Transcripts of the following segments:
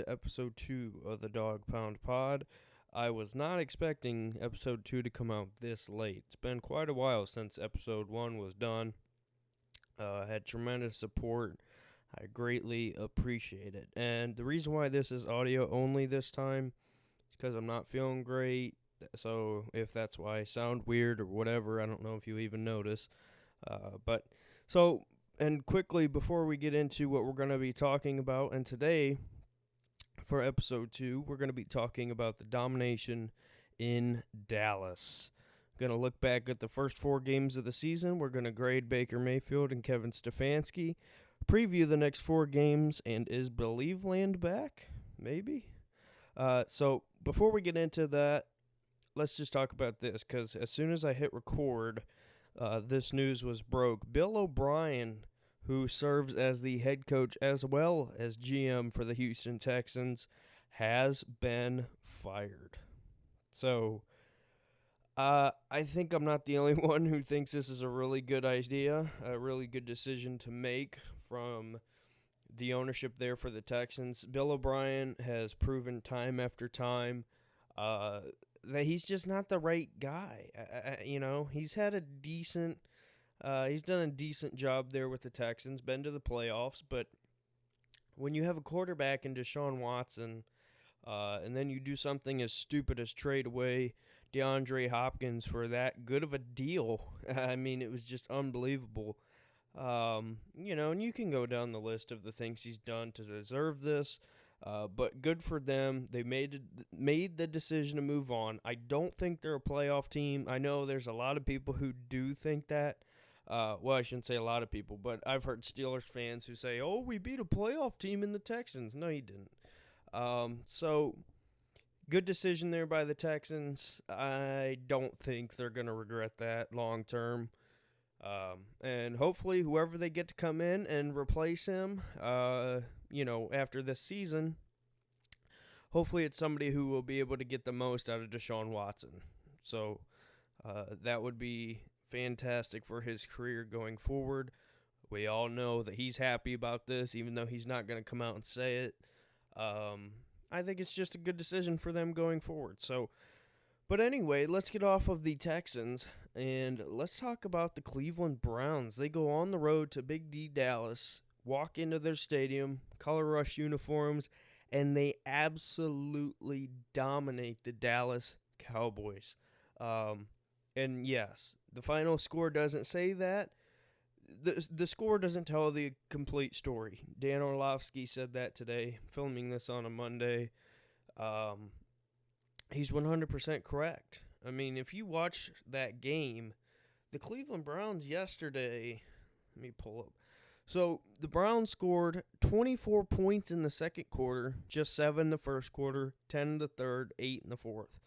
to episode 2 of the Dog Pound Pod. I was not expecting episode 2 to come out this late. It's been quite a while since episode 1 was done. Had tremendous support. I greatly appreciate it. And the reason why this is audio only this time is because I'm not feeling great. So if that's why I sound weird or whatever, I don't know if you even notice. And quickly, before we get into what we're going to be talking about, and today, for episode 2, we're going to be talking about the domination in Dallas. Going to look back at the first 4 games of the season. We're going to grade Baker Mayfield and Kevin Stefanski, preview the next 4 games, and is Believeland back? Maybe? So, before we get into that, let's just talk about this, because as soon as I hit record, this news was broke. Bill O'Brien, who serves as the head coach as well as GM for the Houston Texans, has been fired. So, I think I'm not the only one who thinks this is a really good idea, a really good decision to make from the ownership there for the Texans. Bill O'Brien has proven time after time that he's just not the right guy. He's had a decent... he's done a decent job there with the Texans, been to the playoffs, but when you have a quarterback in Deshaun Watson, and then you do something as stupid as trade away DeAndre Hopkins for that good of a deal, I mean, it was just unbelievable. And you can go down the list of the things he's done to deserve this, but good for them. They made the decision to move on. I don't think they're a playoff team. I know there's a lot of people who do think that. Well, I shouldn't say a lot of people, but I've heard Steelers fans who say, oh, we beat a playoff team in the Texans. No, you didn't. So, good decision there by the Texans. I don't think they're going to regret that long term. And hopefully whoever they get to come in and replace him, after this season, hopefully it's somebody who will be able to get the most out of Deshaun Watson. So, that would be fantastic for his career going forward. We all know that he's happy about this, even though he's not going to come out and say it. I think it's just a good decision for them going forward. But anyway, let's get off of the Texans and let's talk about the Cleveland Browns. They go on the road to Big D Dallas, walk into their stadium, color rush uniforms, and they absolutely dominate the Dallas Cowboys. And yes, the final score doesn't say that. The score doesn't tell the complete story. Dan Orlovsky said that today, filming this on a Monday. He's 100% correct. I mean, if you watch that game, the Cleveland Browns yesterday, let me pull up. So, the Browns scored 24 points in the second quarter, just 7 in the first quarter, 10 in the third, 8 in the fourth.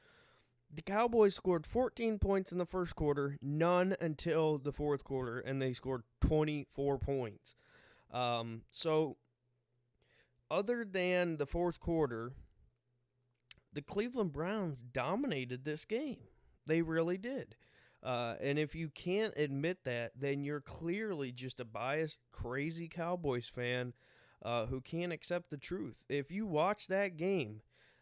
The Cowboys scored 14 points in the first quarter, none until the fourth quarter, and they scored 24 points. So, other than the fourth quarter, the Cleveland Browns dominated this game. They really did. And if you can't admit that, then you're clearly just a biased, crazy Cowboys fan who can't accept the truth. If you watch that game,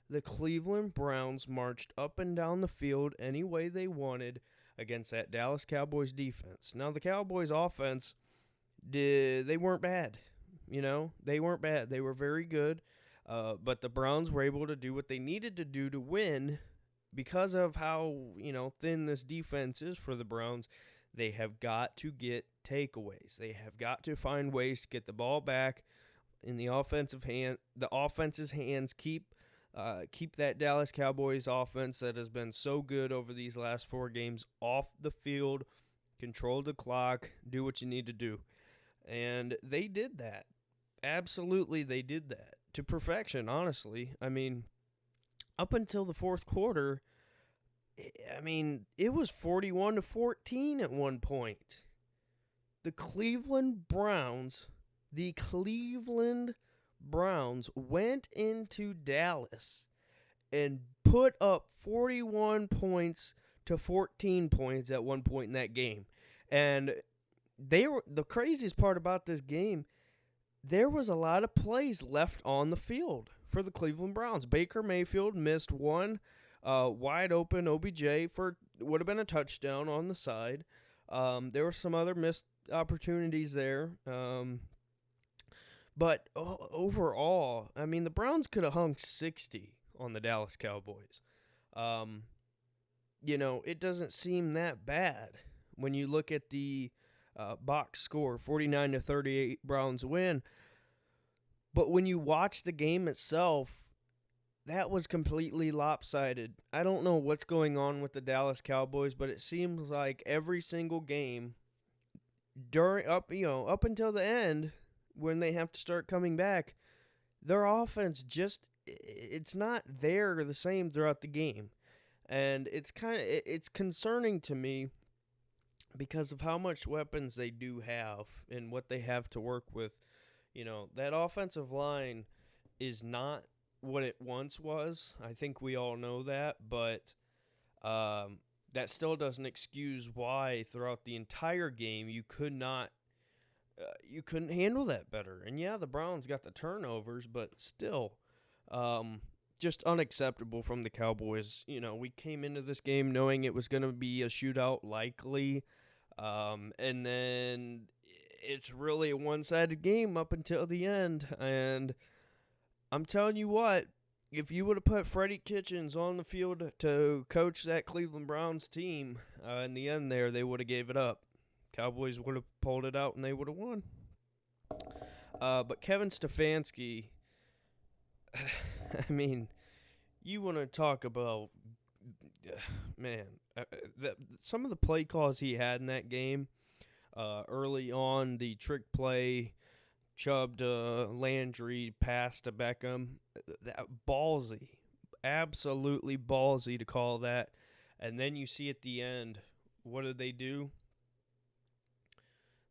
the Cleveland Browns marched up and down the field any way they wanted against that Dallas Cowboys defense. Now, the Cowboys offense, they weren't bad. They weren't bad. They were very good. But the Browns were able to do what they needed to do to win because of how, thin this defense is for the Browns. They have got to get takeaways. They have got to find ways to get the ball back in the offense's hands, keep that Dallas Cowboys offense that has been so good over these last 4 games off the field, control the clock, do what you need to do. And they did that. Absolutely, they did that to perfection, honestly. I mean, up until the fourth quarter, it was 41-14 at one point. The Cleveland Browns went into Dallas and put up 41 points to 14 points at one point in that game. And the craziest part about this game, there was a lot of plays left on the field for the Cleveland Browns. Baker Mayfield missed one wide open OBJ for would have been a touchdown on the side. There were some other missed opportunities there. But overall, I mean, the Browns could have hung 60 on the Dallas Cowboys. It doesn't seem that bad when you look at the box score, 49-38 Browns win. But when you watch the game itself, that was completely lopsided. I don't know what's going on with the Dallas Cowboys, but it seems like every single game up until the end, when they have to start coming back, their offense it's not there the same throughout the game. And it's concerning to me because of how much weapons they do have and what they have to work with. That offensive line is not what it once was. I think we all know that, but that still doesn't excuse why throughout the entire game you couldn't handle that better. And yeah, the Browns got the turnovers, but still, just unacceptable from the Cowboys. We came into this game knowing it was going to be a shootout likely, and then it's really a one-sided game up until the end. And I'm telling you what, if you would have put Freddie Kitchens on the field to coach that Cleveland Browns team, in the end there, they would have gave it up. Cowboys would have pulled it out and they would have won. But Kevin Stefanski, I mean, you want to talk about, man, some of the play calls he had in that game, early on, the trick play, Chubb to Landry, pass to Beckham, that ballsy, absolutely ballsy to call that. And then you see at the end, what did they do?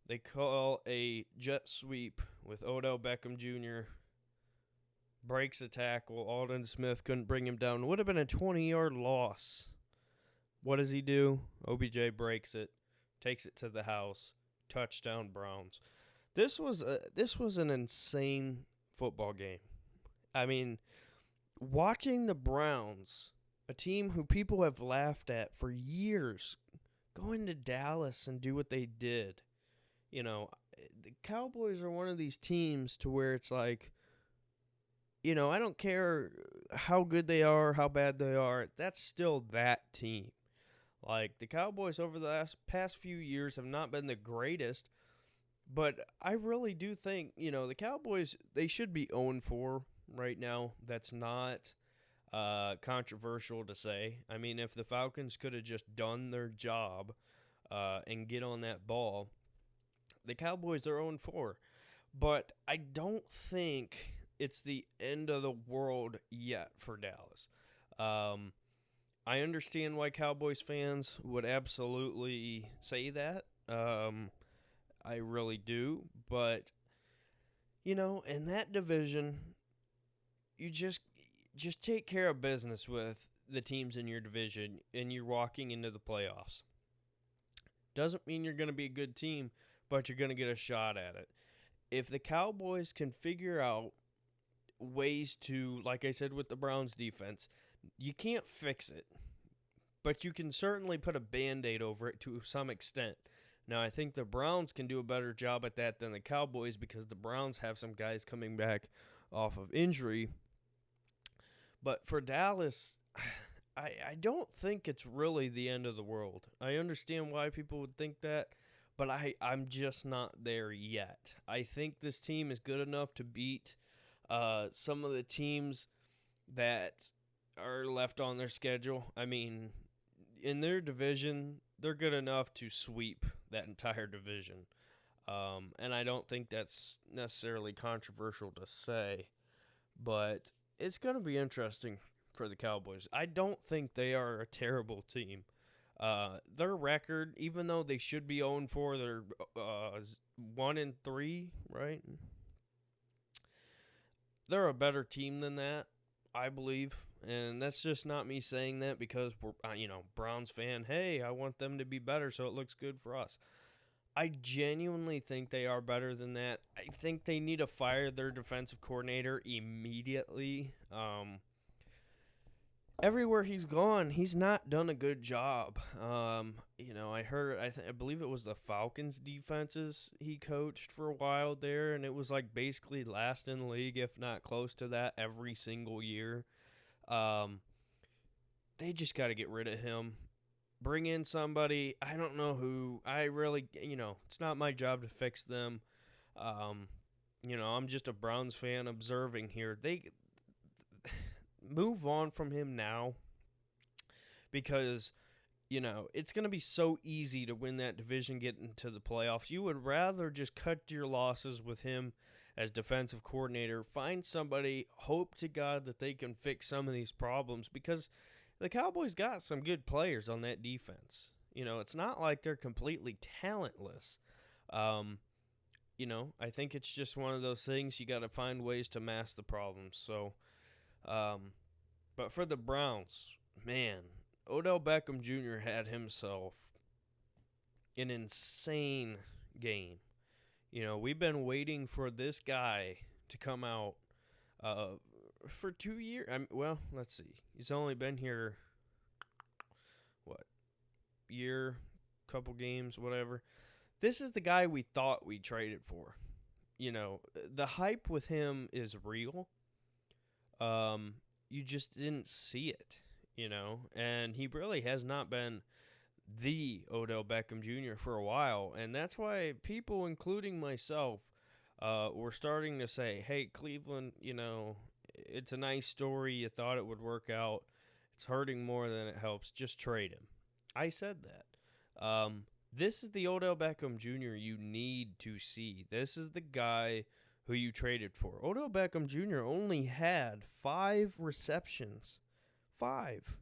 They call a jet sweep with Odell Beckham Jr., breaks a tackle. Aldon Smith couldn't bring him down. Would have been a 20-yard loss. What does he do? OBJ breaks it, takes it to the house. Touchdown Browns. This was an insane football game. I mean, watching the Browns, a team who people have laughed at for years, go into Dallas and do what they did. The Cowboys are one of these teams to where it's like, I don't care how good they are, how bad they are, that's still that team. Like, the Cowboys over the past few years have not been the greatest, but I really do think, the Cowboys, they should be 0-4 right now. That's not controversial to say. I mean, if the Falcons could have just done their job and get on that ball, the Cowboys are 0-4. But I don't think it's the end of the world yet for Dallas. I understand why Cowboys fans would absolutely say that. I really do. But, in that division, you just take care of business with the teams in your division, and you're walking into the playoffs. Doesn't mean you're going to be a good team, but you're going to get a shot at it. If the Cowboys can figure out ways to, like I said with the Browns defense, you can't fix it, but you can certainly put a Band-Aid over it to some extent. Now, I think the Browns can do a better job at that than the Cowboys because the Browns have some guys coming back off of injury. But for Dallas, I don't think it's really the end of the world. I understand why people would think that, but I'm just not there yet. I think this team is good enough to beat some of the teams that are left on their schedule. I mean, in their division, they're good enough to sweep that entire division. And I don't think that's necessarily controversial to say, but it's going to be interesting for the Cowboys. I don't think they are a terrible team. Their record, even though they should be 0-4, they're 1-3, right? They're a better team than that, I believe. And that's just not me saying that because we're, Browns fan. Hey, I want them to be better so it looks good for us. I genuinely think they are better than that. I think they need to fire their defensive coordinator immediately. Everywhere he's gone, he's not done a good job. I heard, I believe it was the Falcons defenses he coached for a while there, and it was like basically last in the league, if not close to that, every single year. Um, they just got to get rid of him. Bring in somebody. I don't know who. I really, it's not my job to fix them. Um, I'm just a Browns fan observing here. They move on from him now because, it's going to be so easy to win that division, get into the playoffs. You would rather just cut your losses with him as defensive coordinator, find somebody, hope to God that they can fix some of these problems because the Cowboys got some good players on that defense. It's not like they're completely talentless. I think it's just one of those things you got to find ways to mask the problems. So, but for the Browns, man, Odell Beckham Jr. had himself an insane game. We've been waiting for this guy to come out for 2 years. Let's see. He's only been here, year, couple games, whatever. This is the guy we thought we traded for. The hype with him is real. You just didn't see it, and he really has not been the Odell Beckham Jr. for a while, and that's why people, including myself, were starting to say, hey, Cleveland, it's a nice story. You thought it would work out. It's hurting more than it helps. Just trade him. I said that. This is the Odell Beckham Jr. you need to see. This is the guy who you traded for. Odell Beckham Jr. only had 5 receptions. 5.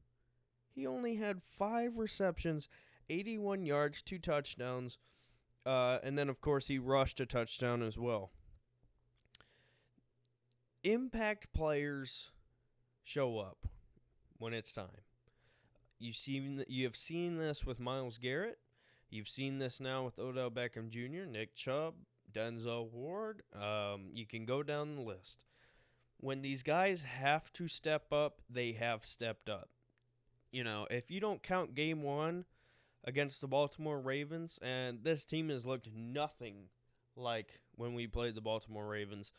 He only had 5 receptions, 81 yards, 2 touchdowns, and then, of course, he rushed a touchdown as well. Impact players show up when it's time. You have seen this with Myles Garrett. You've seen this now with Odell Beckham Jr., Nick Chubb, Denzel Ward. You can go down the list. When these guys have to step up, they have stepped up. If you don't count game 1 against the Baltimore Ravens, and this team has looked nothing like when we played the Baltimore Ravens,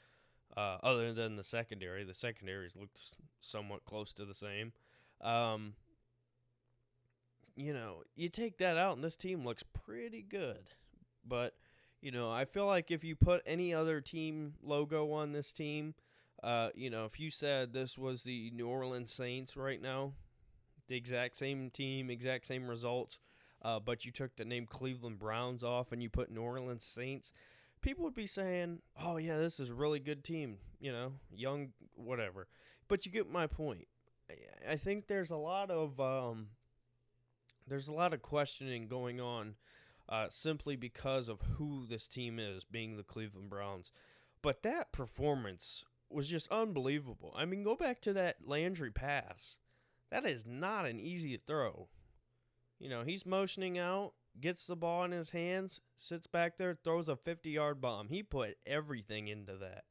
other than the secondary. The secondaries looked somewhat close to the same. You take that out, and this team looks pretty good. But, I feel like if you put any other team logo on this team, if you said this was the New Orleans Saints right now, the exact same team, exact same results, but you took the name Cleveland Browns off and you put New Orleans Saints, people would be saying, oh, yeah, this is a really good team, young, whatever. But you get my point. I think there's a lot of questioning going on simply because of who this team is, being the Cleveland Browns. But that performance was just unbelievable. I mean, go back to that Landry pass. That is not an easy throw. He's motioning out, gets the ball in his hands, sits back there, throws a 50-yard bomb. He put everything into that.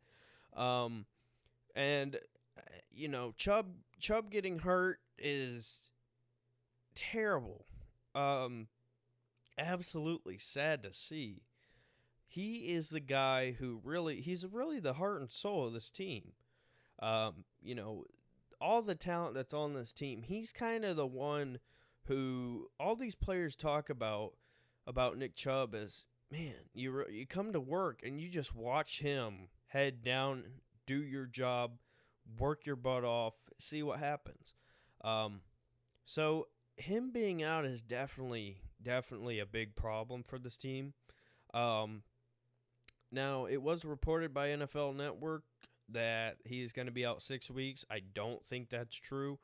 Chubb getting hurt is terrible. Absolutely sad to see. He is the guy who he's really the heart and soul of this team. All the talent that's on this team, he's kind of the one who all these players talk about Nick Chubb as, man, you come to work and you just watch him head down, do your job, work your butt off, see what happens. So him being out is definitely a big problem for this team. Now, it was reported by NFL Network that he's going to be out 6 weeks. I don't think that's true.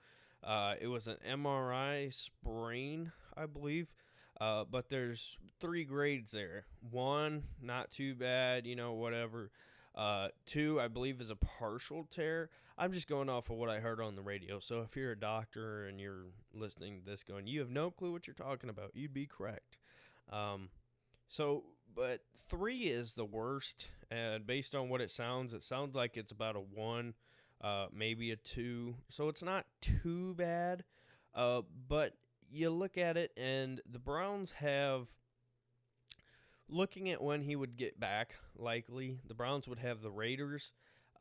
It was an MRI sprain, I believe. But there's 3 grades there. 1, not too bad, whatever. 2, I believe, is a partial tear. I'm just going off of what I heard on the radio. So if you're a doctor and you're listening to this going, you have no clue what you're talking about, you'd be correct. but 3 is the worst. And based on what it sounds like it's about a 1, maybe a 2. So it's not too bad. But you look at it, and the Browns have, looking at when he would get back, likely, the Browns would have the Raiders,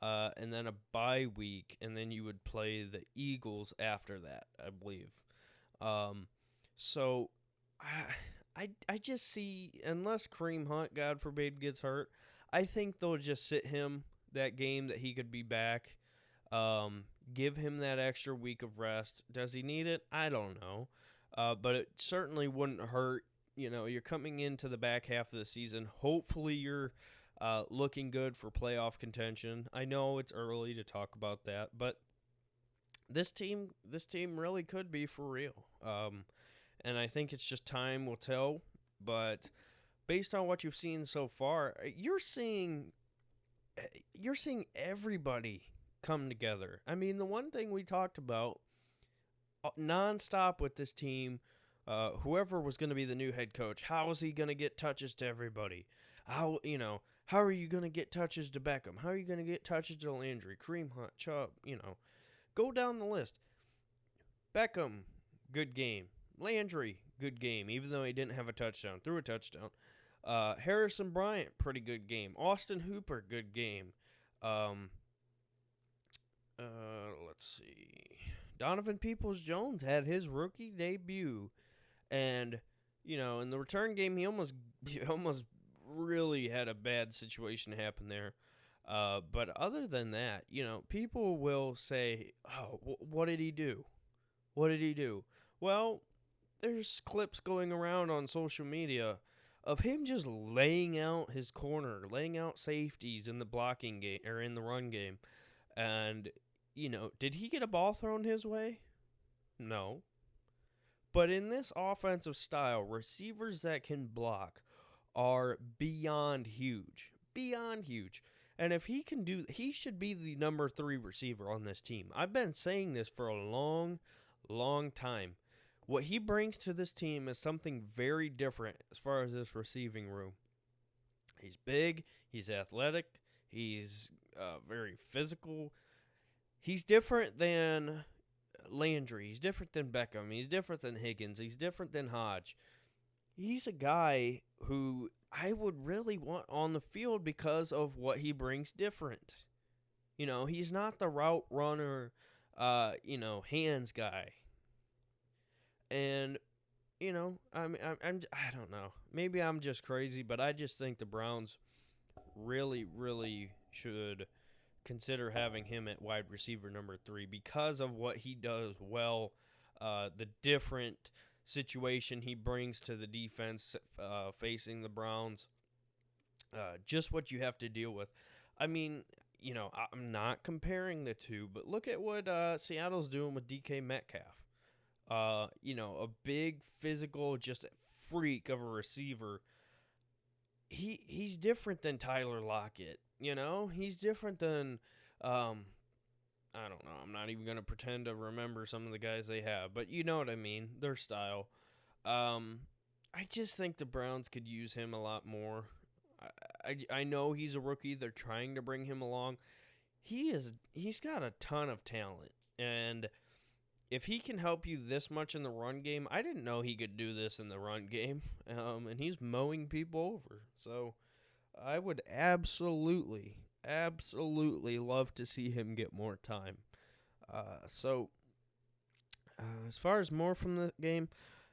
and then a bye week, and then you would play the Eagles after that, I believe. So I just see, unless Kareem Hunt, God forbid, gets hurt, I think they'll just sit him that game that he could be back. Give him that extra week of rest. Does he need it? I don't know. But it certainly wouldn't hurt. You know, you're coming into the back half of the season. Hopefully you're looking good for playoff contention. I know it's early to talk about that, but this team really could be for real. And I think it's just time will tell. But based on what you've seen so far, you're seeing everybody come together. I mean, the one thing we talked about nonstop with this team, whoever was going to be the new head coach, how is he going to get touches to everybody? How are you going to get touches to Beckham? How are you going to get touches to Landry, Kareem Hunt, Chubb? Go down the list. Beckham, good game. Landry, good game, even though he didn't have a touchdown. Threw a touchdown. Harrison Bryant, pretty good game. Austin Hooper, good game. Let's see. Donovan Peoples-Jones had his rookie debut. And, in the return game, he almost really had a bad situation happen there. But other than that, people will say, oh, what did he do? What did he do? Well, there's clips going around on social media of him just laying out his corner, laying out safeties in the blocking game or in the run game. And, did he get a ball thrown his way? No. But in this offensive style, receivers that can block are beyond huge. Beyond huge. And if he can he should be the number 3 receiver on this team. I've been saying this for a long, long time. What he brings to this team is something very different as far as this receiving room. He's big. He's athletic. He's very physical. He's different than Landry. He's different than Beckham. He's different than Higgins. He's different than Hodge. He's a guy who I would really want on the field because of what he brings different. He's not the route runner, hands guy. And, I don't know. Maybe I'm just crazy, but I just think the Browns really, really should consider having him at wide receiver number 3 because of what he does well, the different situation he brings to the defense facing the Browns, just what you have to deal with. I mean, I'm not comparing the two, but look at what Seattle's doing with DK Metcalf. A big physical, just freak of a receiver. He's different than Tyler Lockett. He's different than, I don't know. I'm not even going to pretend to remember some of the guys they have, but you know what I mean, their style. I just think the Browns could use him a lot more. I know he's a rookie. They're trying to bring him along. He's got a ton of talent, and if he can help you this much in the run game, I didn't know he could do this in the run game, and he's mowing people over. So I would absolutely love to see him get more time. As far as more from the game,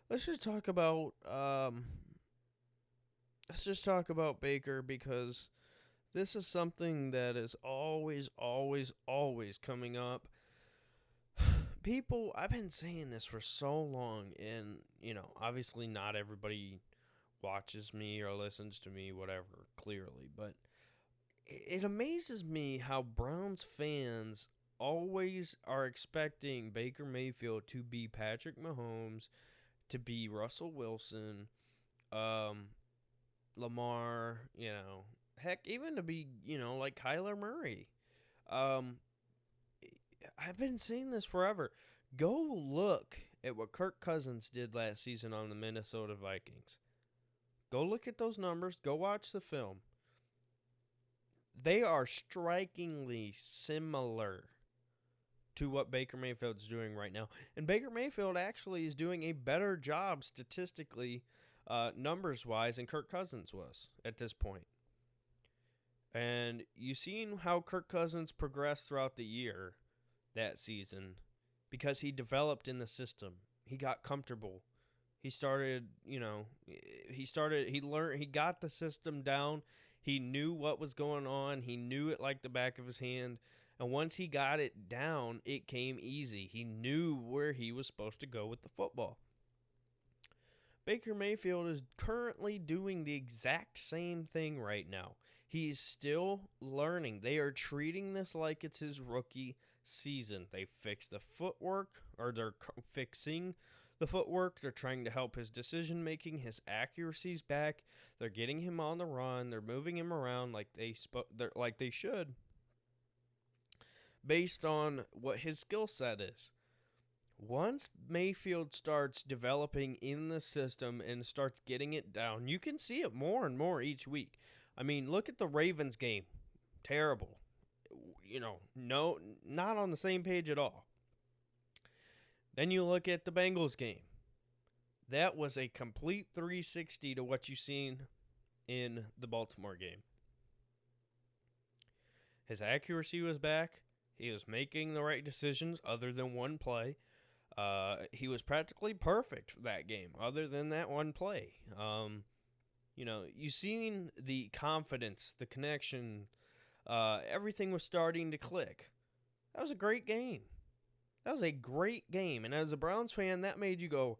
let's just talk about Baker, because this is something that is always coming up. People, I've been saying this for so long, and, obviously not everybody watches me or listens to me, whatever, clearly, but it amazes me how Browns fans always are expecting Baker Mayfield to be Patrick Mahomes, to be Russell Wilson, Lamar, heck, even to be, like Kyler Murray. I've been saying this forever. Go look at what Kirk Cousins did last season on the Minnesota Vikings. Go look at those numbers. Go watch the film. They are strikingly similar to what Baker Mayfield's doing right now. And Baker Mayfield actually is doing a better job statistically, numbers-wise, than Kirk Cousins was at this point. And you've seen how Kirk Cousins progressed throughout the year that season because he developed in the system. He got comfortable. He learned, he got the system down. He knew what was going on. He knew it like the back of his hand. And once he got it down, it came easy. He knew where he was supposed to go with the football. Baker Mayfield is currently doing the exact same thing right now. He's still learning. They are treating this like it's his rookie season. They fixed the footwork, or they're fixing the footwork. They're trying to help his decision-making, his accuracy's back. They're getting him on the run. They're moving him around like they should, based on what his skill set is. Once Mayfield starts developing in the system and starts getting it down, you can see it more and more each week. I mean, look at the Ravens game. Terrible. No, not on the same page at all. Then you look at the Bengals game. That was a complete 360 to what you've seen in the Baltimore game. His accuracy was back. He was making the right decisions other than one play. He was practically perfect for that game other than that one play. You've seen the confidence, the connection, everything was starting to click. That was a great game. And as a Browns fan, that made you go,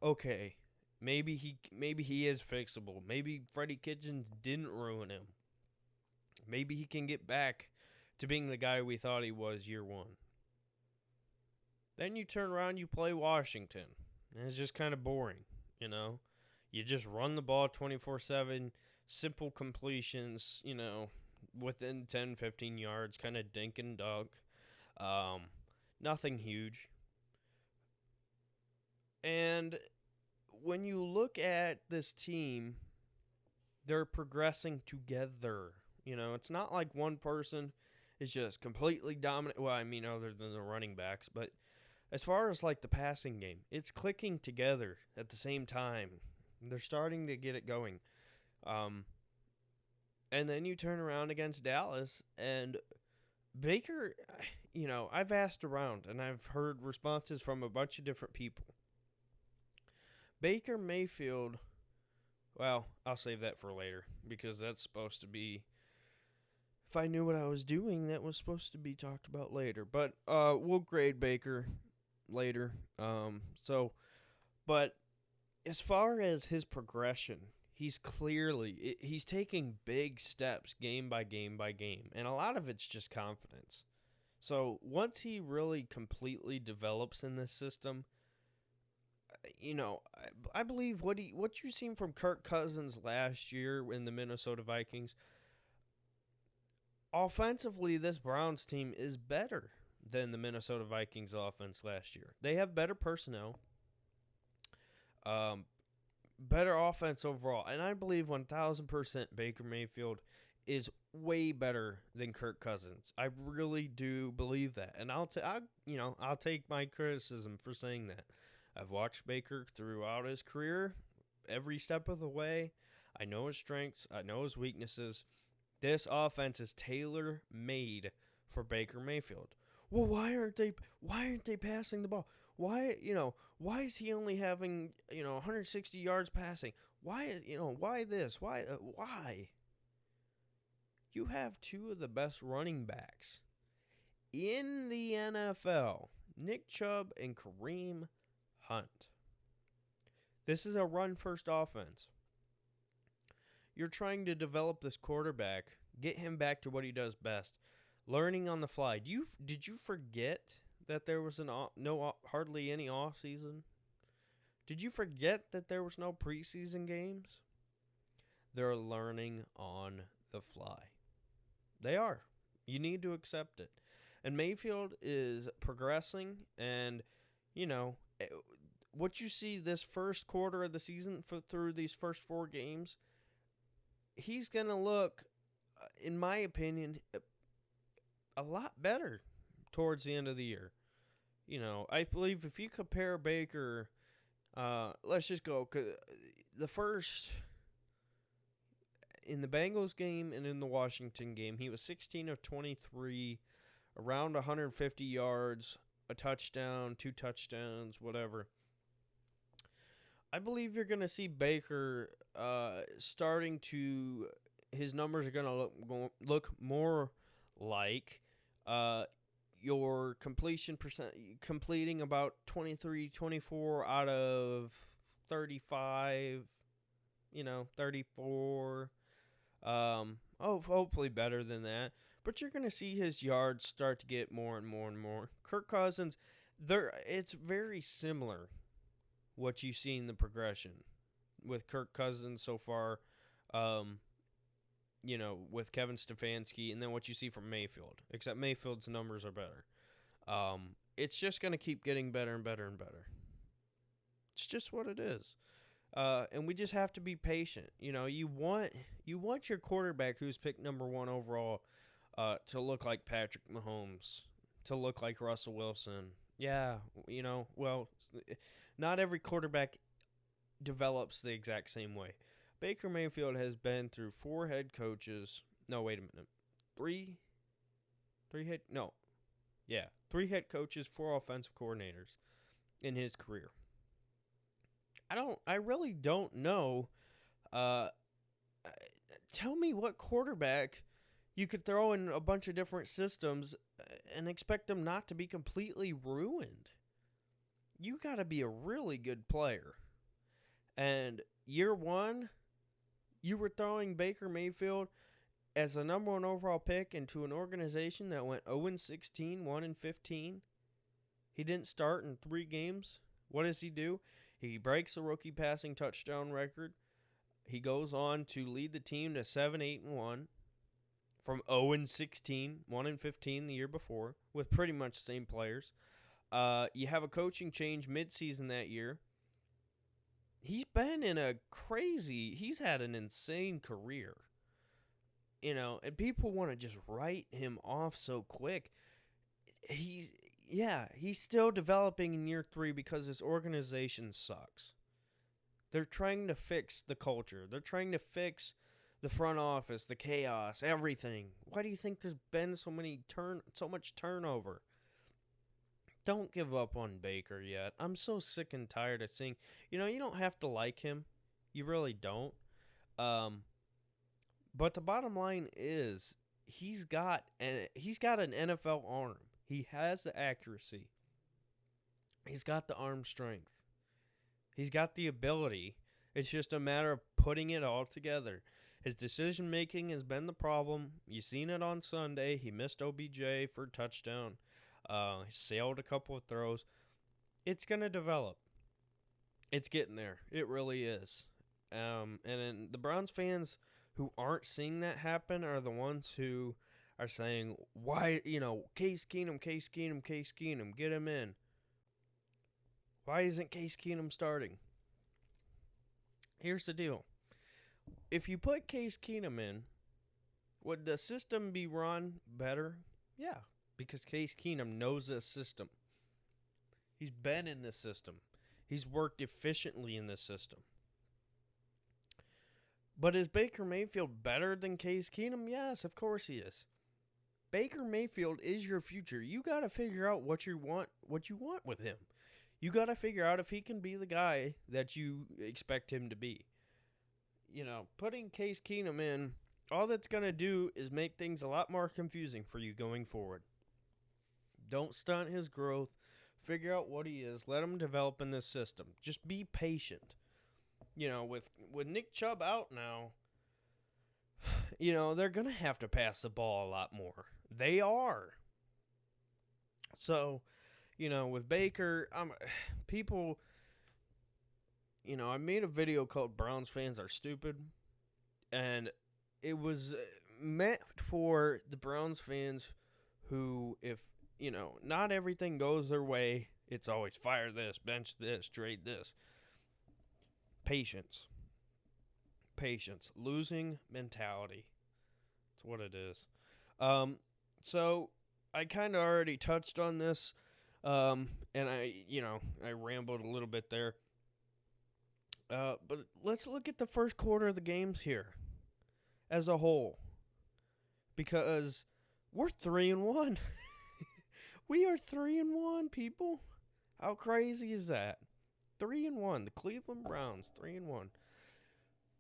okay, maybe he is fixable. Maybe Freddie Kitchens didn't ruin him. Maybe he can get back to being the guy we thought he was year one. Then you turn around, you play Washington, and it's just kind of boring, You just run the ball 24/7, simple completions, within 10, 15 yards, kind of dink and dunk. Nothing huge. And when you look at this team, they're progressing together. It's not like one person is just completely dominant. Well, I mean, other than the running backs, but as far as like the passing game, it's clicking together at the same time. They're starting to get it going. And then you turn around against Dallas, and Baker, I've asked around, and I've heard responses from a bunch of different people. Baker Mayfield, well, I'll save that for later, because that's supposed to be, if I knew what I was doing, that was supposed to be talked about later. But we'll grade Baker later. But as far as his progression, he's taking big steps game by game by game, and a lot of it's just confidence. So once he really completely develops in this system, I believe what you've seen from Kirk Cousins last year in the Minnesota Vikings, offensively, this Browns team is better than the Minnesota Vikings offense last year. They have better personnel, better offense overall, and I believe 1,000% Baker Mayfield is way better than Kirk Cousins. I really do believe that, and I'll take my criticism for saying that. I've watched Baker throughout his career, every step of the way. I know his strengths. I know his weaknesses. This offense is tailor-made for Baker Mayfield. Well, why aren't they passing the ball? Why is he only having, 160 yards passing? Why this? Why? You have two of the best running backs in the NFL, Nick Chubb and Kareem Hunt. This is a run-first offense. You're trying to develop this quarterback, get him back to what he does best, learning on the fly. Did you forget that there was hardly any off season? Did you forget that there was no preseason games? They're learning on the fly. They are. You need to accept it. And Mayfield is progressing, and what you see this first quarter of the season through these first 4 games, he's going to look, in my opinion, a lot better towards the end of the year. I believe if you compare Baker, let's just go, 'cause the first, in the Bengals game and in the Washington game, he was 16 of 23, around 150 yards, a touchdown, 2 touchdowns, whatever. I believe you're going to see Baker starting to, his numbers are going to look more like your completion percent, completing about 23, 24 out of 35, 34. Hopefully better than that. But you're going to see his yards start to get more and more and more. Kirk Cousins, it's very similar what you see in the progression with Kirk Cousins so far, with Kevin Stefanski, and then what you see from Mayfield, except Mayfield's numbers are better. It's just going to keep getting better and better and better. It's just what it is. And we just have to be patient. You want your quarterback who's picked number 1 overall to look like Patrick Mahomes, to look like Russell Wilson. Yeah, not every quarterback develops the exact same way. Baker Mayfield has been through 4 head coaches. No, wait a minute. 3 head coaches, 4 offensive coordinators in his career. I really don't know. Tell me what quarterback you could throw in a bunch of different systems and expect them not to be completely ruined. You got to be a really good player. And year 1, you were throwing Baker Mayfield as a number 1 overall pick into an organization that went 0-16, 1-15. He didn't start in 3 games. What does he do? He breaks the rookie passing touchdown record. He goes on to lead the team to 7-8-1 from 0-16, 1-15 the year before, with pretty much the same players. You have a coaching change midseason that year. He's been he's had an insane career. And people want to just write him off so quick. He's still developing in year 3 because his organization sucks. They're trying to fix the culture. They're trying to fix the front office, the chaos, everything. Why do you think there's been so much turnover? Don't give up on Baker yet. I'm so sick and tired of seeing, you don't have to like him. You really don't. But the bottom line is he's got an NFL arm. He has the accuracy. He's got the arm strength. He's got the ability. It's just a matter of putting it all together. His decision-making has been the problem. You've seen it on Sunday. He missed OBJ for a touchdown. He sailed a couple of throws. It's going to develop. It's getting there. It really is. And then the Browns fans who aren't seeing that happen are the ones who are saying, why, Case Keenum, get him in. Why isn't Case Keenum starting? Here's the deal. If you put Case Keenum in, would the system be run better? Yeah, because Case Keenum knows this system. He's been in this system. He's worked efficiently in this system. But is Baker Mayfield better than Case Keenum? Yes, of course he is. Baker Mayfield is your future. You got to figure out what you want with him. You got to figure out if he can be the guy that you expect him to be. Putting Case Keenum in, all that's going to do is make things a lot more confusing for you going forward. Don't stunt his growth. Figure out what he is. Let him develop in this system. Just be patient. With Nick Chubb out now, they're going to have to pass the ball a lot more. They are. So, with Baker, people, I made a video called Browns Fans Are Stupid, and it was meant for the Browns fans who, if, not everything goes their way, It's always fire this, bench this, trade this. Patience. Losing mentality. That's what it is. So I kind of already touched on this, and I rambled a little bit there. But let's look at the first quarter of the games here as a whole, because we're 3-1. We are 3-1, people. How crazy is that? 3-1. The Cleveland Browns, 3-1.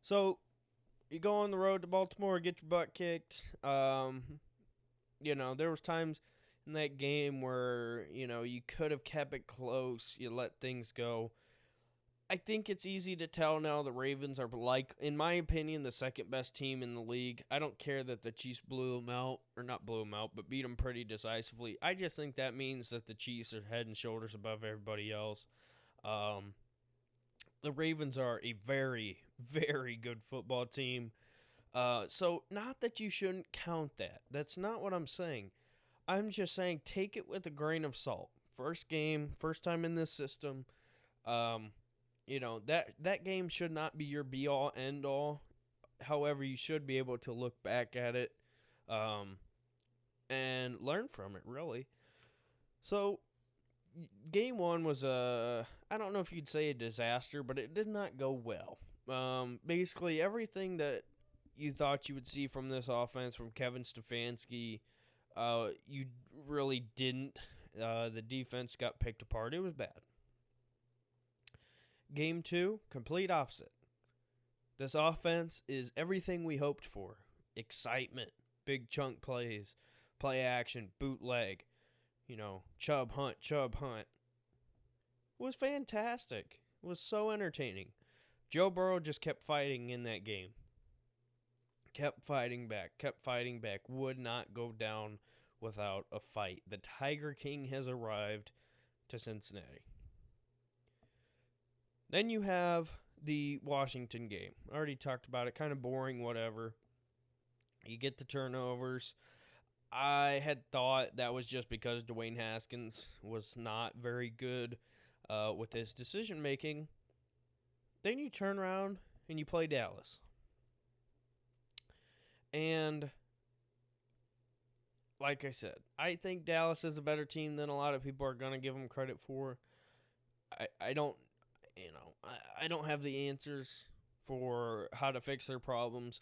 So you go on the road to Baltimore, get your butt kicked. There was times in that game where, you could have kept it close. You let things go. I think it's easy to tell now the Ravens are, in my opinion, the second best team in the league. I don't care that the Chiefs but beat them pretty decisively. I just think that means that the Chiefs are head and shoulders above everybody else. The Ravens are a very, very good football team. So not that you shouldn't count that. That's not what I'm saying. I'm just saying take it with a grain of salt. First game, first time in this system. That game should not be your be-all, end-all. However, you should be able to look back at it and learn from it, really. So, game one was I don't know if you'd say a disaster, but it did not go well. Basically, everything that you thought you would see from this offense, from Kevin Stefanski, you really didn't. The defense got picked apart. It was bad. Game two, complete opposite. This offense is everything we hoped for. Excitement, big chunk plays, play action, bootleg. Chubb Hunt. It was fantastic. It was so entertaining. Joe Burrow just kept fighting in that game. Kept fighting back. Would not go down without a fight. The Tiger King has arrived to Cincinnati. Then you have the Washington game. I already talked about it. Kind of boring, whatever. You get the turnovers. I had thought that was just because Dwayne Haskins was not very good with his decision-making. Then you turn around and you play Dallas. And like I said, I think Dallas is a better team than a lot of people are going to give them credit for. I don't have the answers for how to fix their problems.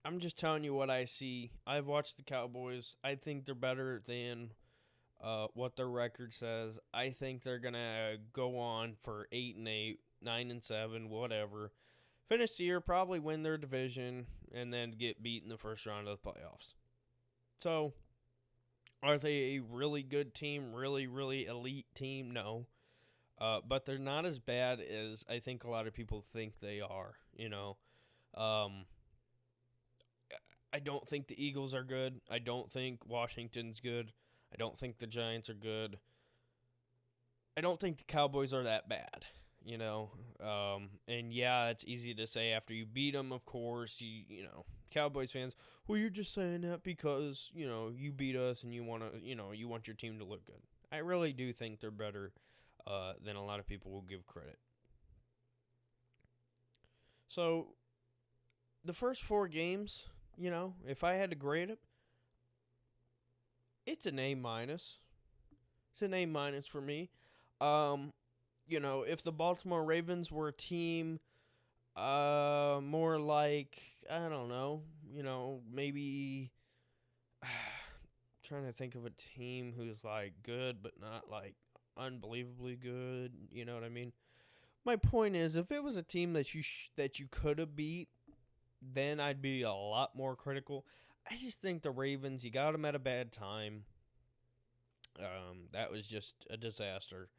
I'm just telling you what I see. I've watched the Cowboys. I think they're better than what their record says. I think they're going to go on for 8-8, 9-7, whatever. Finish the year, probably win their division, and then get beat in the first round of the playoffs. So, are they a really good team, really, really elite team? No. But they're not as bad as I think a lot of people think they are, I don't think the Eagles are good. I don't think Washington's good. I don't think the Giants are good. I don't think the Cowboys are that bad, And yeah, it's easy to say after you beat them, of course, Cowboys fans, well, you're just saying that because, you beat us and you want to, you want your team to look good. I really do think they're better than a lot of people will give credit. So, the first 4 games, if I had to grade it, it's an A-. It's an A- for me. If the Baltimore Ravens were a team more like, I don't know, maybe trying to think of a team who's like good but not like unbelievably good, you know what I mean? My point is, if it was a team that you could have beat, then I'd be a lot more critical. I just think the Ravens, you got them at a bad time. That was just a disaster.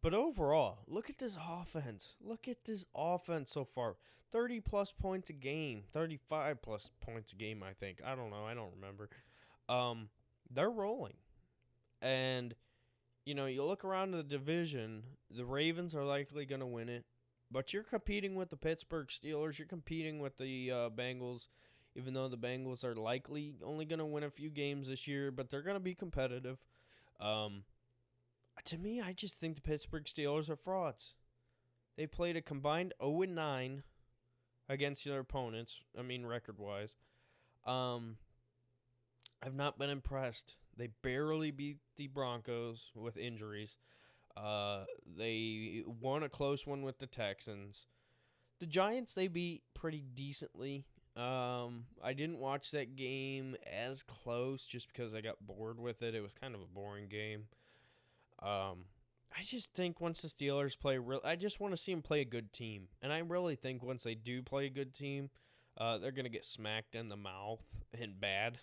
But overall, look at this offense. Look at this offense so far. 30-plus points a game. 35-plus points a game, I think. I don't know. I don't remember. They're rolling. And, you look around the division, the Ravens are likely going to win it. But you're competing with the Pittsburgh Steelers. You're competing with the Bengals, even though the Bengals are likely only going to win a few games this year. But they're going to be competitive. To me, I just think the Pittsburgh Steelers are frauds. They played a combined 0-9 against their opponents. I mean, record-wise. I've not been impressed. They barely beat the Broncos with injuries. They won a close one with the Texans. The Giants, they beat pretty decently. I didn't watch that game as close just because I got bored with it. It was kind of a boring game. I just think once the Steelers play, I just want to see them play a good team. And I really think once they do play a good team, they're going to get smacked in the mouth and bad.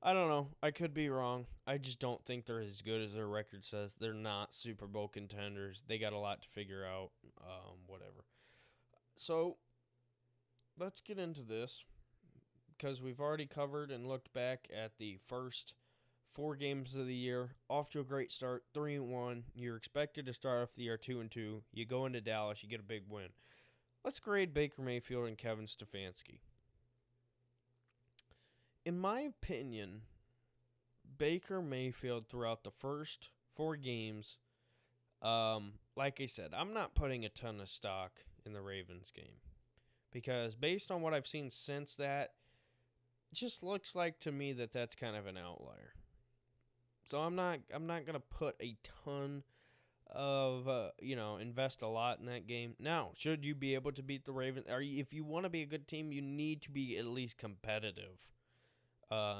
I don't know. I could be wrong. I just don't think they're as good as their record says. They're not Super Bowl contenders. They got a lot to figure out. Whatever. So, let's get into this because we've already covered and looked back at the first 4 games of the year. Off to a great start, 3-1. You're expected to start off the year 2-2. You go into Dallas, you get a big win. Let's grade Baker Mayfield and Kevin Stefanski. In my opinion, Baker Mayfield throughout the first 4 games, like I said, I'm not putting a ton of stock in the Ravens game because based on what I've seen since that, it just looks like to me that that's kind of an outlier. So I'm not going to put a ton of, invest a lot in that game. Now, should you be able to beat the Ravens, if you want to be a good team, you need to be at least competitive.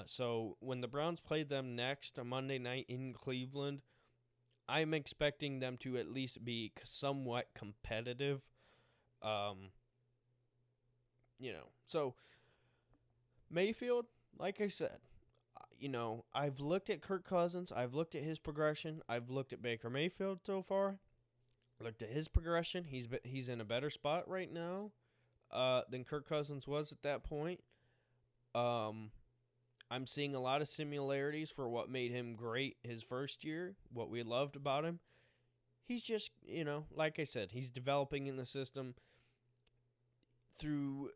So when the Browns played them next on Monday night in Cleveland, I'm expecting them to at least be somewhat competitive. So Mayfield, like I said, I've looked at Kirk Cousins. I've looked at his progression. I've looked at Baker Mayfield so far. Looked at his progression. He's in a better spot right now than Kirk Cousins was at that point. I'm seeing a lot of similarities for what made him great his first year, what we loved about him. He's just, like I said, he's developing in the system. Through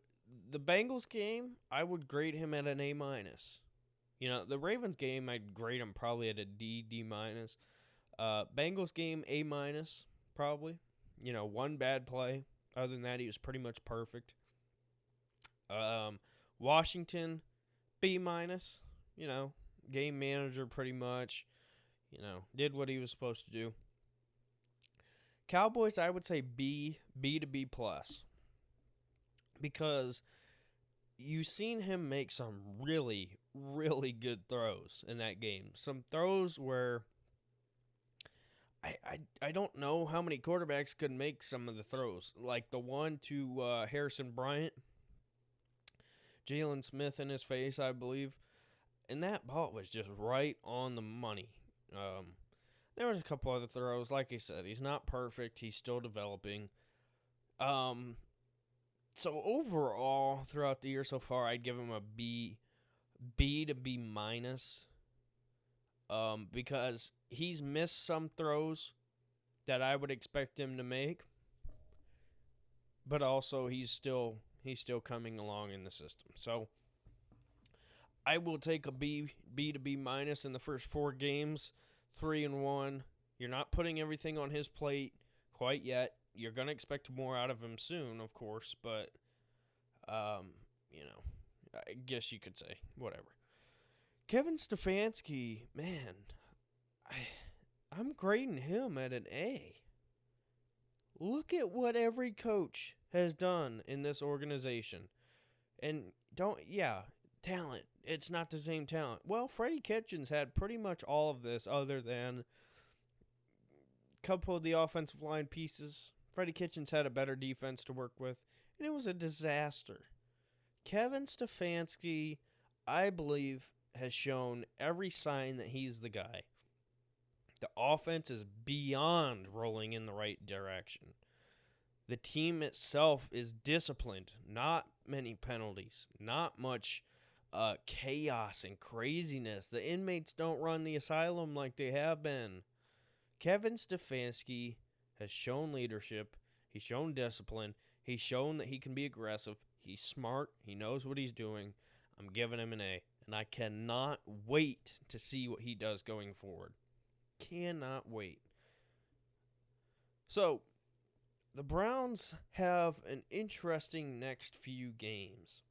the Bengals game, I would grade him at an A-. The Ravens game, I'd grade him probably at a D-. Bengals game, A-, probably. One bad play. Other than that, he was pretty much perfect. Washington, B-. Game manager pretty much. Did what he was supposed to do. Cowboys, I would say B to B+. Because you've seen him make some really, really good throws in that game. Some throws where I don't know how many quarterbacks could make some of the throws. Like the one to Harrison Bryant, Jalen Smith in his face, I believe. And that ball was just right on the money. There was a couple other throws. Like I said, he's not perfect. He's still developing. So overall, throughout the year so far, I'd give him a B to B-. Because he's missed some throws that I would expect him to make. But also, he's still coming along in the system. So I will take a B to B- in the first 4 games, 3-1. You're not putting everything on his plate quite yet. You're going to expect more out of him soon, of course, but, I guess you could say, whatever. Kevin Stefanski, man, I'm grading him at an A. Look at what every coach has done in this organization. And talent. It's not the same talent. Well, Freddie Kitchens had pretty much all of this other than a couple of the offensive line pieces. Freddie Kitchens had a better defense to work with, and it was a disaster. Kevin Stefanski, I believe, has shown every sign that he's the guy. The offense is beyond rolling in the right direction. The team itself is disciplined. Not many penalties. Not much chaos and craziness. The inmates don't run the asylum like they have been. Kevin Stefanski has shown leadership. He's shown discipline. He's shown that he can be aggressive. He's smart. He knows what he's doing. I'm giving him an A. And I cannot wait to see what he does going forward. cannot wait. So, the Browns have an interesting next few games.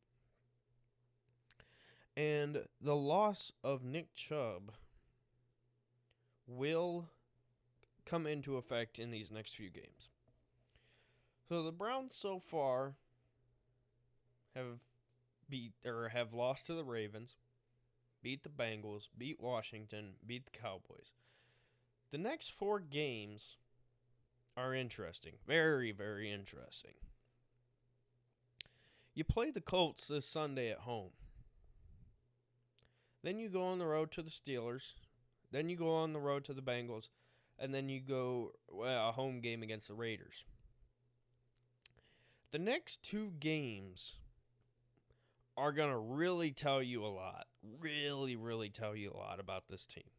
And the loss of Nick Chubb will come into effect in these next few games. So the Browns so far have lost to the Ravens, beat the Bengals, beat Washington, beat the Cowboys. The next 4 games are interesting. Very, very interesting. You play the Colts this Sunday at home. Then you go on the road to the Steelers. Then you go on the road to the Bengals. And then you go a home game against the Raiders. The next 2 games are going to really tell you a lot. Really, really tell you a lot about this team.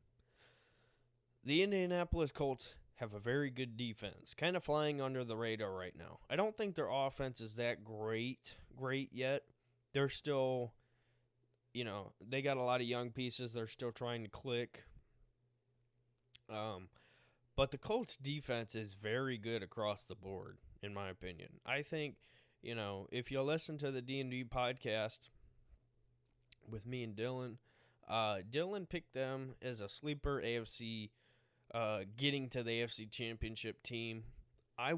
The Indianapolis Colts have a very good defense, kind of flying under the radar right now. I don't think their offense is that great yet. They're still, they got a lot of young pieces. They're still trying to click. But the Colts defense is very good across the board, in my opinion. I think, if you listen to the D&D podcast with me and Dylan, Dylan picked them as a sleeper AFC, getting to the AFC Championship team. I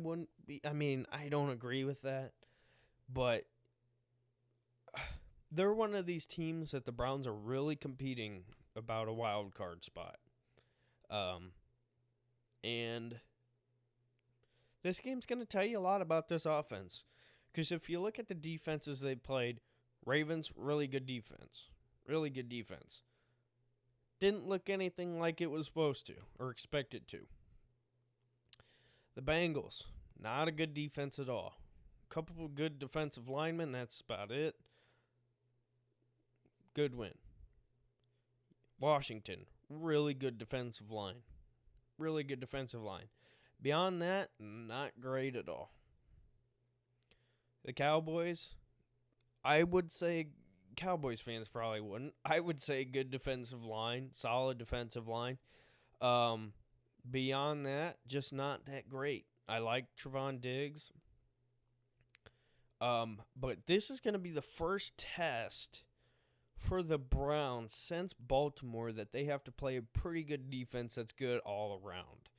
don't agree with that, but they're one of these teams that the Browns are really competing about a wild card spot. And this game's going to tell you a lot about this offense. Because if you look at the defenses they played, Ravens, really good defense. Really good defense. Didn't look anything like it was supposed to or expected to. The Bengals, not a good defense at all. A couple of good defensive linemen, that's about it. Good win. Washington, really good defensive line. Really good defensive line. Beyond that, not great at all. The Cowboys, I would say, Cowboys fans probably wouldn't. I would say good defensive line, solid defensive line. Beyond that, just not that great. I like Trevon Diggs. But this is going to be the first test for the Browns since Baltimore that they have to play a pretty good defense that's good all around.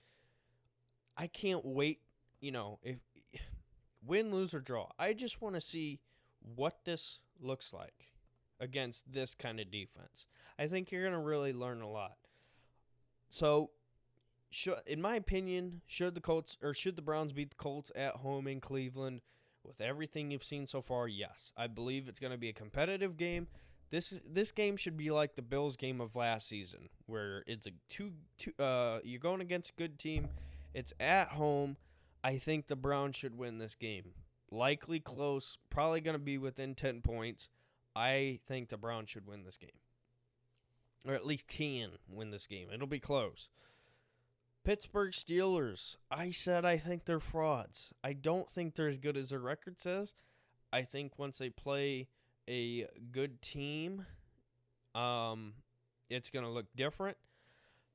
I can't wait, if win, lose, or draw. I just want to see what this looks like against this kind of defense. I think you're going to really learn a lot. So, in my opinion, should the Browns beat the Colts at home in Cleveland with everything you've seen so far? Yes. I believe it's going to be a competitive game. This game should be like the Bills game of last season, where it's you're going against a good team. It's at home. I think the Browns should win this game. Likely close, probably going to be within 10 points. I think the Browns should win this game. Or at least can win this game. It'll be close. Pittsburgh Steelers. I said I think they're frauds. I don't think they're as good as their record says. I think once they play a good team, it's going to look different.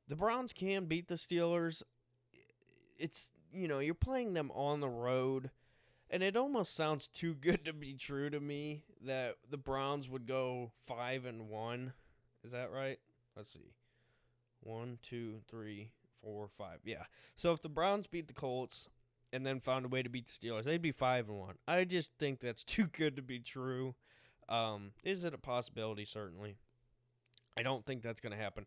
The Browns can beat the Steelers. It's, you're playing them on the road, and it almost sounds too good to be true to me that the Browns would go 5-1. Is that right? Let's see. 1, 2, 3, 4, 5. Yeah. So if the Browns beat the Colts and then found a way to beat the Steelers, they'd be 5-1. I just think that's too good to be true. Is it a possibility? Certainly. I don't think that's going to happen.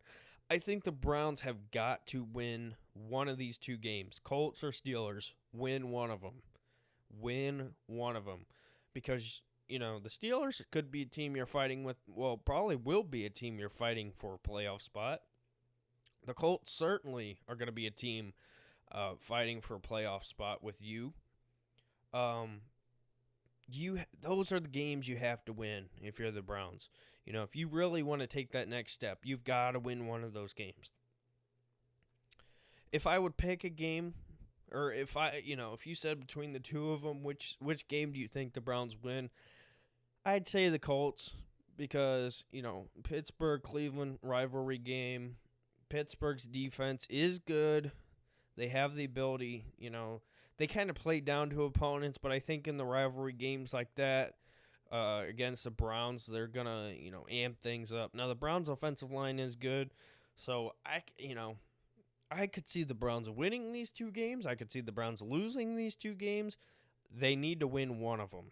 I think the Browns have got to win one of these 2 games. Colts or Steelers, win one of them. Win one of them. Because, the Steelers could be a team you're fighting with. Well, probably will be a team you're fighting for a playoff spot. The Colts certainly are going to be a team fighting for a playoff spot with you. Those are the games you have to win if you're the Browns. If you really want to take that next step, you've got to win one of those games. If I would pick a game, or if you said between the 2 of them, which game do you think the Browns win? I'd say the Colts because, Pittsburgh, Cleveland rivalry game. Pittsburgh's defense is good. They have the ability, they kind of play down to opponents, but I think in the rivalry games like that, against the Browns, they're going to, amp things up. Now, the Browns' offensive line is good, so I could see the Browns winning these 2 games. I could see the Browns losing these 2 games. They need to win one of them.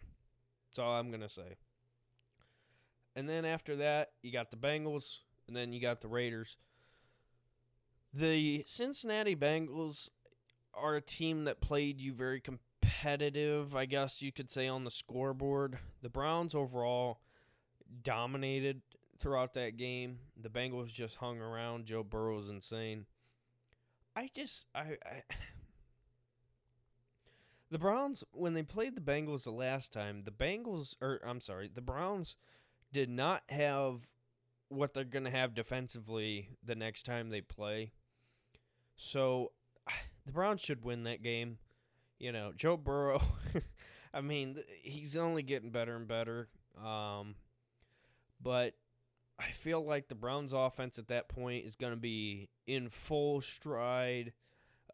That's all I'm going to say. And then after that, you got the Bengals, and then you got the Raiders. The Cincinnati Bengals are a team that played you very competitive, I guess you could say, on the scoreboard. The Browns overall dominated throughout that game. The Bengals just hung around. Joe Burrow was insane. The Browns, when they played the Bengals the last time, the Browns did not have what they're going to have defensively the next time they play. So, the Browns should win that game. Joe Burrow, he's only getting better and better. But I feel like the Browns' offense at that point is going to be in full stride,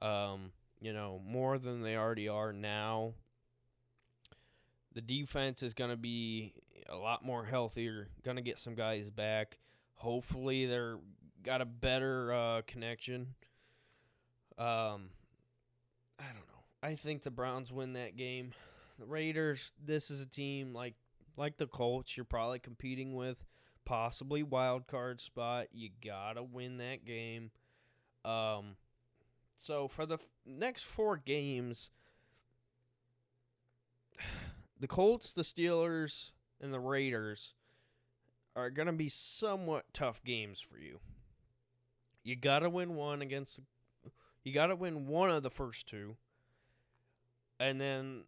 more than they already are now. The defense is going to be a lot more healthier, going to get some guys back. Hopefully they're got a better connection. I don't know. I think the Browns win that game. The Raiders, this is a team like the Colts you're probably competing with, possibly wild card spot. You got to win that game. So for the next 4 games, the Colts, the Steelers, and the Raiders are going to be somewhat tough games for you. You got to win one you got to win one of the first 2. And then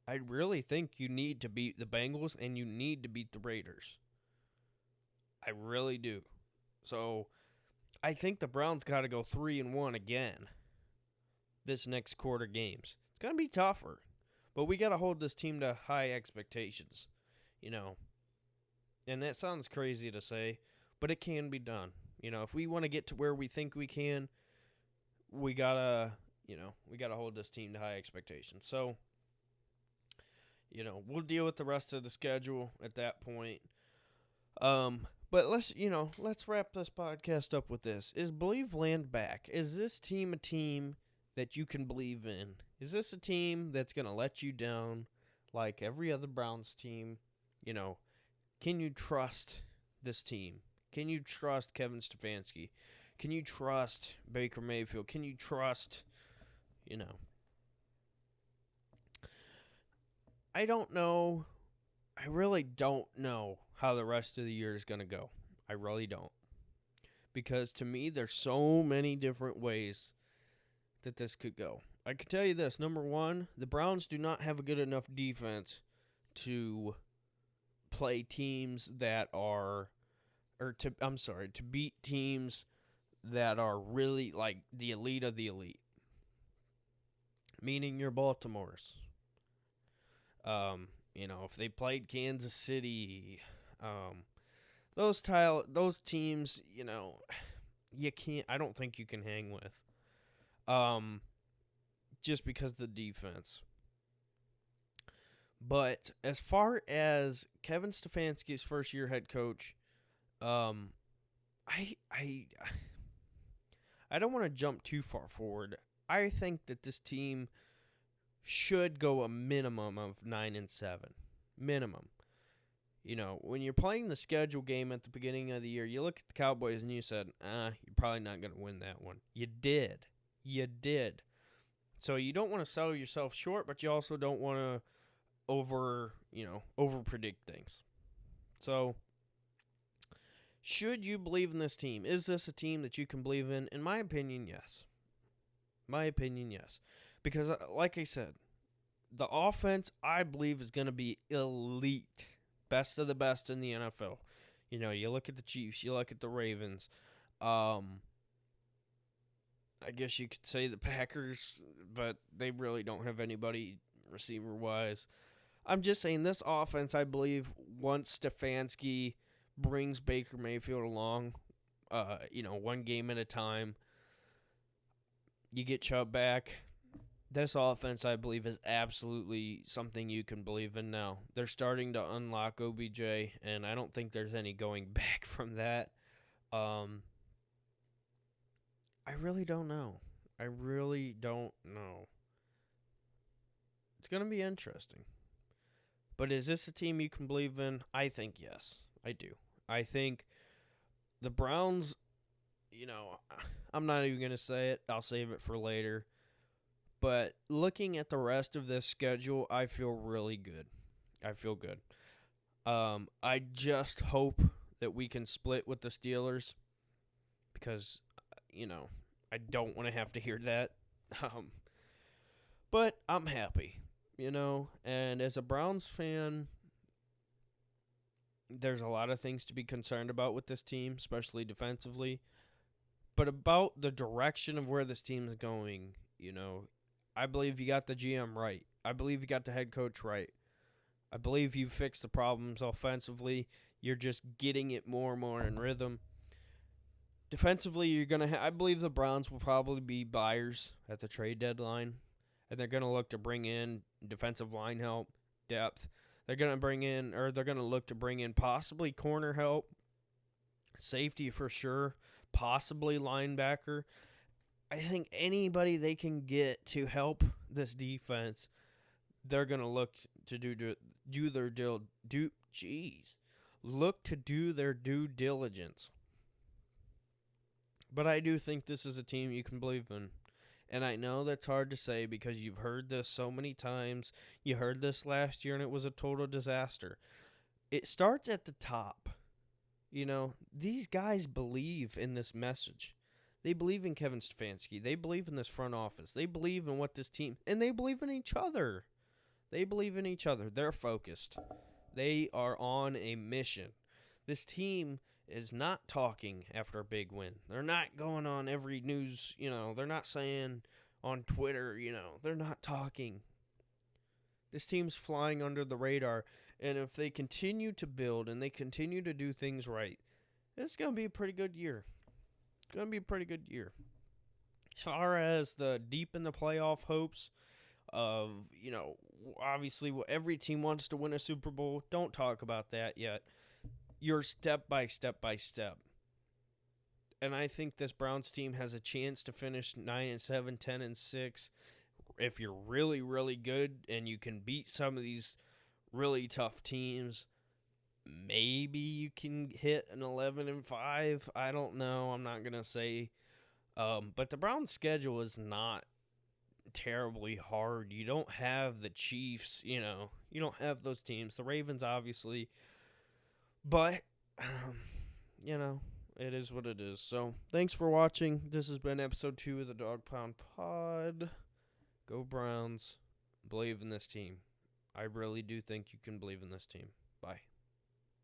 I really think you need to beat the Bengals and you need to beat the Raiders. I really do. So I think the Browns got to go 3-1 again this next quarter games. It's going to be tougher, but we got to hold this team to high expectations, And that sounds crazy to say, but it can be done. If we want to get to where we think we can, we got to, hold this team to high expectations. So, we'll deal with the rest of the schedule at that point. But let's wrap this podcast up with this. Is Believe Land back? Is this team a team that you can believe in? Is this a team that's going to let you down like every other Browns team? Can you trust this team? Can you trust Kevin Stefanski? Can you trust Baker Mayfield? Can you trust, I don't know. I really don't know how the rest of the year is going to go. I really don't. Because to me, there's so many different ways that this could go. I can tell you this. Number one, the Browns do not have a good enough defense to play teams that are, to beat teams that are really like the elite of the elite. Meaning your Baltimores. If they played Kansas City, those teams, you can't. I don't think you can hang with. Just because of the defense. But as far as Kevin Stefanski's first year head coach, I don't want to jump too far forward. I think that this team should go a minimum of 9-7. Minimum. When you're playing the schedule game at the beginning of the year, you look at the Cowboys and you said, you're probably not going to win that one. You did. So you don't want to sell yourself short, but you also don't want to over predict things. So should you believe in this team? Is this a team that you can believe in? In my opinion, yes. Because, like I said, the offense, I believe, is going to be elite. Best of the best in the NFL. You look at the Chiefs, you look at the Ravens. I guess you could say the Packers, but they really don't have anybody receiver-wise. I'm just saying this offense, I believe, once Stefanski brings Baker Mayfield along, one game at a time. You get Chubb back. This offense, I believe, is absolutely something you can believe in now. They're starting to unlock OBJ, and I don't think there's any going back from that. I really don't know. It's going to be interesting. But is this a team you can believe in? I think yes. I do. I think the Browns, I'm not even going to say it. I'll save it for later. But looking at the rest of this schedule, I feel really good. I feel good. I just hope that we can split with the Steelers because, I don't want to have to hear that. But I'm happy, and as a Browns fan, there's a lot of things to be concerned about with this team, especially defensively. But about the direction of where this team is going, I believe you got the GM right. I believe you got the head coach right. I believe you fixed the problems offensively. You're just getting it more and more in rhythm. Defensively, you're going to I believe the Browns will probably be buyers at the trade deadline, and they're going to look to bring in defensive line help, depth. They're going to look to bring in possibly corner help, safety for sure, possibly linebacker. I think anybody they can get to help this defense, they're going to look to do their due diligence. But I do think this is a team you can believe in. And I know that's hard to say because you've heard this so many times. You heard this last year and it was a total disaster. It starts at the top. These guys believe in this message. They believe in Kevin Stefanski. They believe in this front office. They believe in what this team, and they believe in each other. They're focused. They are on a mission. This team is not talking after a big win. They're not going on every news, they're not saying on Twitter, they're not talking. This team's flying under the radar, and if they continue to build and they continue to do things right, it's going to be a pretty good year. As far as the deep in the playoff hopes of, obviously every team wants to win a Super Bowl. Don't talk about that yet. You're step by step. And I think this Browns team has a chance to finish 9-7, 10-6. If you're really, really good and you can beat some of these really tough teams, maybe you can hit an 11-5. I don't know. I'm not going to say. But the Browns' schedule is not terribly hard. You don't have the Chiefs, you don't have those teams. The Ravens, obviously. But, it is what it is. So, thanks for watching. This has been episode 2 of the Dog Pound Pod. Go Browns. Believe in this team. I really do think you can believe in this team. Bye.